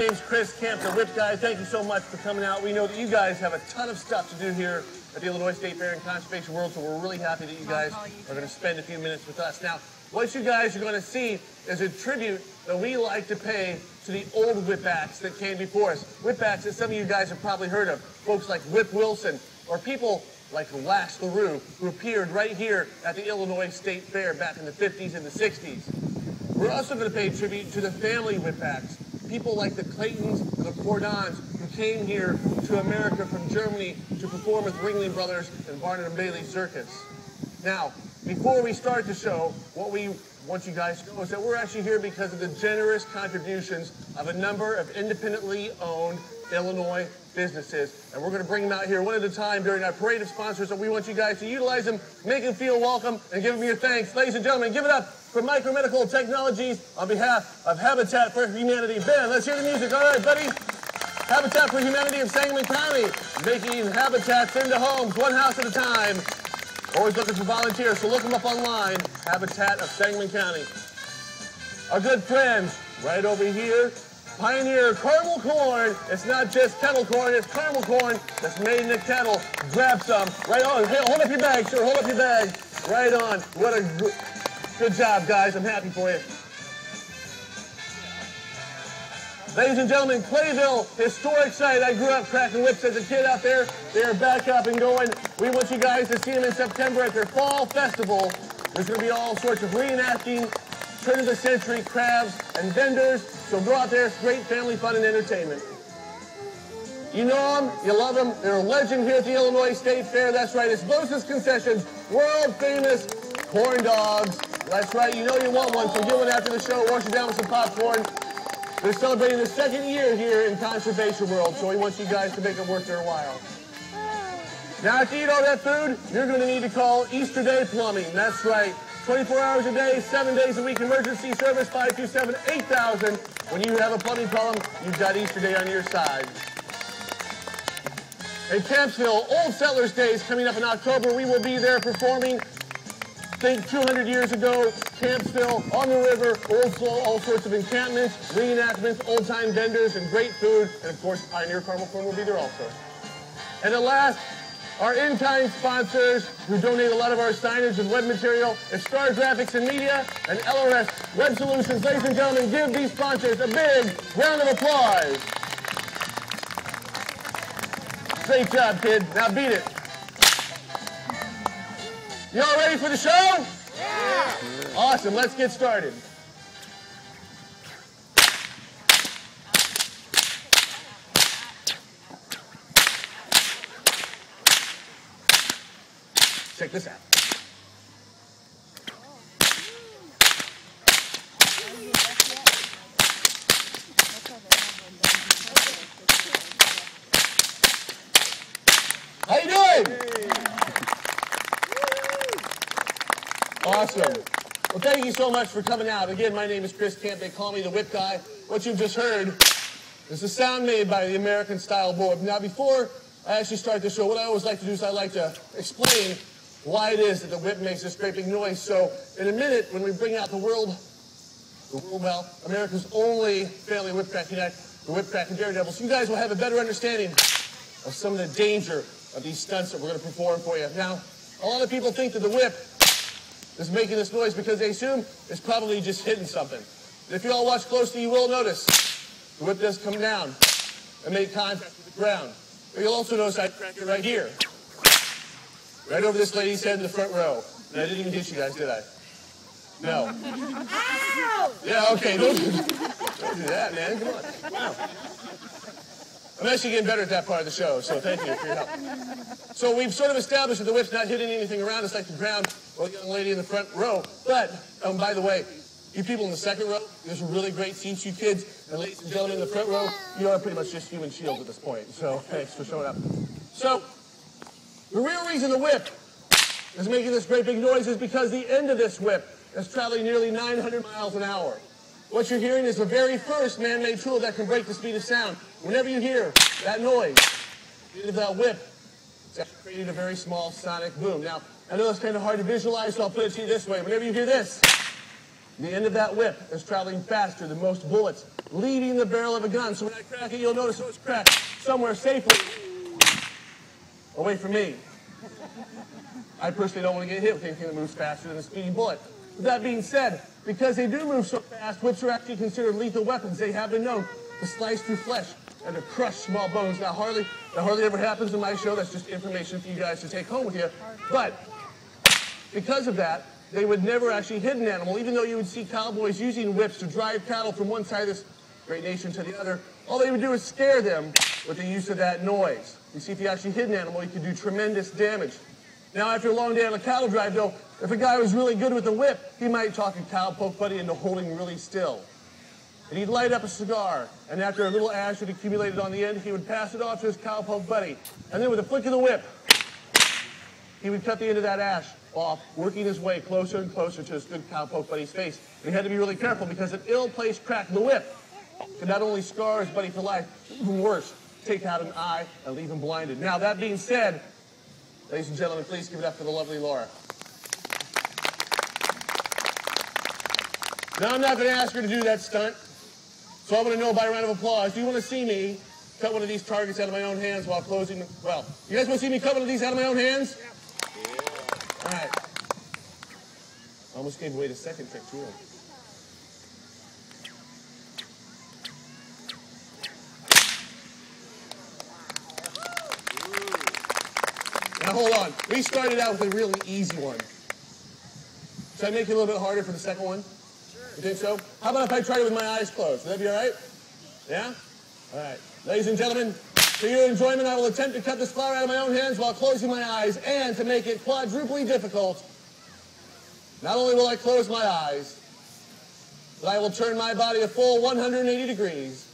My name's Chris Camp, the Whip Guy. Thank you so much for coming out. We know that you guys have a ton of stuff to do here at the Illinois State Fair and Conservation World, so we're really happy that you guys are going to spend a few minutes with us. Now, what you guys are going to see is a tribute that we like to pay to the old whipbacks that came before us. Whipbacks that some of you guys have probably heard of. Folks like Whip Wilson, or people like Lash LaRue, who appeared right here at the Illinois State Fair back in the 50s and the 60s. We're also going to pay tribute to the family whipbacks. People like the Claytons and the Cordons, who came here to America from Germany to perform with Ringling Brothers and Barnum and Bailey Circus. Now, before we start the show, what we want you guys to know is that we're actually here because of the generous contributions of a number of independently owned Illinois businesses. And we're going to bring them out here one at a time during our parade of sponsors, and we want you guys to utilize them, make them feel welcome, and give them your thanks. Ladies and gentlemen, give it up for Micromedical Technologies on behalf of Habitat for Humanity. Ben, let's hear the music. All right, buddy. Habitat for Humanity of Sangamon County, making habitats into homes, one house at a time. Always looking for volunteers, so look them up online, Habitat of Sangamon County. Our good friends right over here, Pioneer Caramel Corn. It's not just kettle corn, it's caramel corn that's made in a kettle. Grab some. Right on. Hey, hold up your bag, sir. Hold up your bag. Right on. What a good job, guys. I'm happy for you. Ladies and gentlemen, Clayville, historic site. I grew up cracking whips as a kid out there. They are back up and going. We want you guys to see them in September at their fall festival. There's going to be all sorts of reenacting, turn-of-the-century crafts and vendors. So go out there. It's great family fun and entertainment. You know them. You love them. They're a legend here at the Illinois State Fair. That's right. It's Bosa's Concessions, world-famous corn dogs. That's right. You know you want one, so get one after the show. Wash it down with some popcorn. They're celebrating the second year here in Conservation World, so we want you guys to make it worth their while. Now, to eat all that food, you're going to need to call Easter Day Plumbing. That's right. 24 hours a day, 7 days a week, emergency service, 527-8000. When you have a plumbing problem, you've got Easter Day on your side. In Campsville, Old Settlers Day is coming up in October. We will be there performing. Think 200 years ago, Campsville, on the river, all sorts of encampments, reenactments, old-time vendors, and great food. And, of course, Pioneer Caramel Corn will be there also. And at last, our in-kind sponsors who donate a lot of our signage and web material is Star Graphics and Media and LRS Web Solutions. Ladies and gentlemen, give these sponsors a big round of applause. Great job, kid. Now beat it. You all ready for the show? Yeah! Awesome, let's get started. Check this out. How you doing? Awesome. Well, thank you so much for coming out. Again, my name is Chris Camp. They call me the Whip Guy. What you've just heard is the sound made by the American-style board. Now, before I actually start the show, what I always like to do is I like to explain why it is that the whip makes this great big noise. So, in a minute, when we bring out well, America's only family whipcrack unit, the Whipcrack and Daredevils, you guys will have a better understanding of some of the danger of these stunts that we're going to perform for you. Now, a lot of people think that the whip is making this noise because they assume it's probably just hitting something. If you all watch closely, you will notice the whip does come down and make contact with the ground. But you'll also notice I cracked it right here. Right over this lady's head in the front row. And I didn't even hit you guys, did I? No. Ow! Yeah, okay. Don't do that, man. Come on. Wow. I'm actually getting better at that part of the show, so thank you for your help. So we've sort of established that the whip's not hitting anything around us like the ground or the young lady in the front row. But, by the way, you people in the second row, there's really great seats, you kids. And ladies and gentlemen in the front row, you are pretty much just human shields at this point. So thanks for showing up. So the real reason the whip is making this great big noise is because the end of this whip is traveling nearly 900 miles an hour. What you're hearing is the very first man-made tool that can break the speed of sound. Whenever you hear that noise, the end of that whip, it's actually creating a very small sonic boom. Now, I know it's kind of hard to visualize, so I'll put it to you this way. Whenever you hear this, the end of that whip is traveling faster than most bullets leaving the barrel of a gun. So when I crack it, you'll notice it's cracked somewhere safely away from me. I personally don't want to get hit with anything that moves faster than a speeding bullet. With that being said, because they do move so fast, whips are actually considered lethal weapons. They have been known to slice through flesh and to crush small bones. That hardly ever happens in my show. That's just information for you guys to take home with you. But because of that, they would never actually hit an animal, even though you would see cowboys using whips to drive cattle from one side of this great nation to the other. All they would do is scare them with the use of that noise. You see, if you actually hit an animal, you could do tremendous damage. Now, after a long day on a cattle drive, though, if a guy was really good with a whip, he might talk a cowpoke buddy into holding really still. And he'd light up a cigar, and after a little ash had accumulated on the end, he would pass it off to his cowpoke buddy. And then with a flick of the whip, he would cut the end of that ash off, working his way closer and closer to his good cowpoke buddy's face. And he had to be really careful because an ill-placed crack in the whip could not only scar his buddy for life, even worse, take out an eye and leave him blinded. Now, that being said, ladies and gentlemen, please give it up for the lovely Laura. Now, I'm not going to ask her to do that stunt, so I'm going to know by a round of applause. Do you want to see me cut one of these targets out of my own hands while closing? Well, you guys want to see me cut one of these out of my own hands? Yeah. All right. Almost gave away the second trick, too. Now, hold on. We started out with a really easy one. Should I make it a little bit harder for the second one? Sure. You think so? How about if I tried it with my eyes closed? Would that be all right? Yeah? All right. Ladies and gentlemen, for your enjoyment, I will attempt to cut this flower out of my own hands while closing my eyes, and to make it quadruply difficult, not only will I close my eyes, but I will turn my body a full 180 degrees.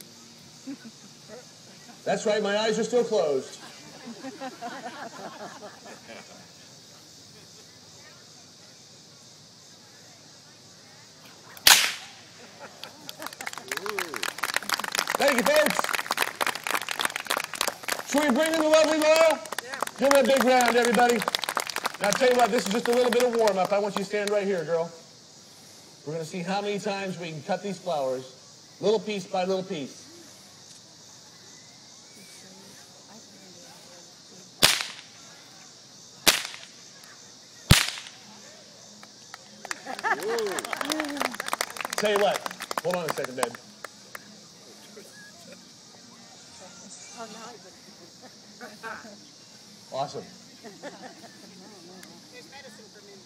That's right, my eyes are still closed. Thank you, folks. Should we bring in the lovely Laura? Yeah. Give her a big round, everybody. Now, I'll tell you what, this is just a little bit of warm-up. I want you to stand right here, girl. We're going to see how many times we can cut these flowers, little piece by little piece. Tell you what, hold on a second, babe. Awesome. There's medicine for men.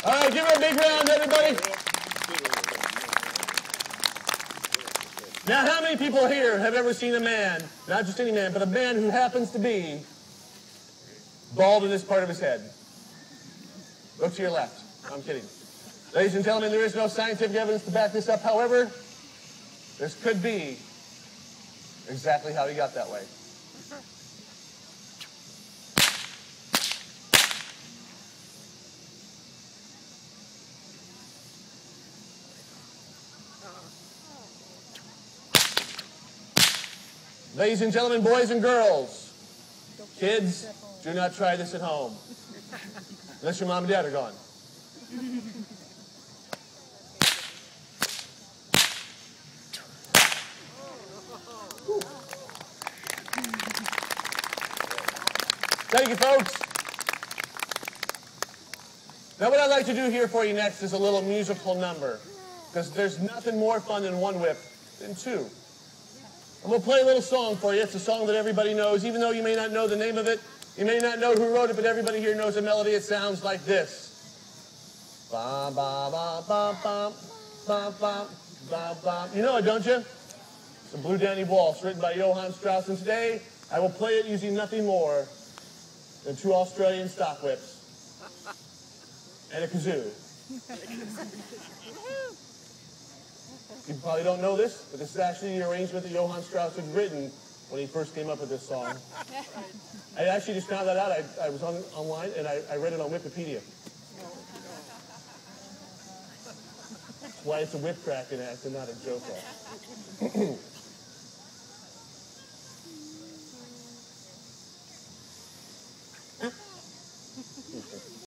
All right, give her a big round, everybody. Now, how many people here have ever seen a man, not just any man, but a man who happens to be bald in this part of his head? Look to your left. I'm kidding. Ladies and gentlemen, there is no scientific evidence to back this up. However, this could be exactly how he got that way. Ladies and gentlemen, boys and girls, kids, do not try this at home. Unless your mom and dad are gone. Thank you, folks. Now, what I'd like to do here for you next is a little musical number, because there's nothing more fun than one whip than two. I'm going to play a little song for you. It's a song that everybody knows, even though you may not know the name of it. You may not know who wrote it, but everybody here knows the melody. It sounds like this. Ba, ba, ba, ba, ba, ba, ba, ba, ba. You know it, don't you? It's a Blue Danny Waltz, written by Johann Strauss. And today, I will play it using nothing more than two Australian stock whips and a kazoo. You probably don't know this, but this is actually the arrangement that Johann Strauss had written when he first came up with this song. I actually just found that out. I was online, and I read it on Wikipedia. That's why it's a whip crack and not a joke.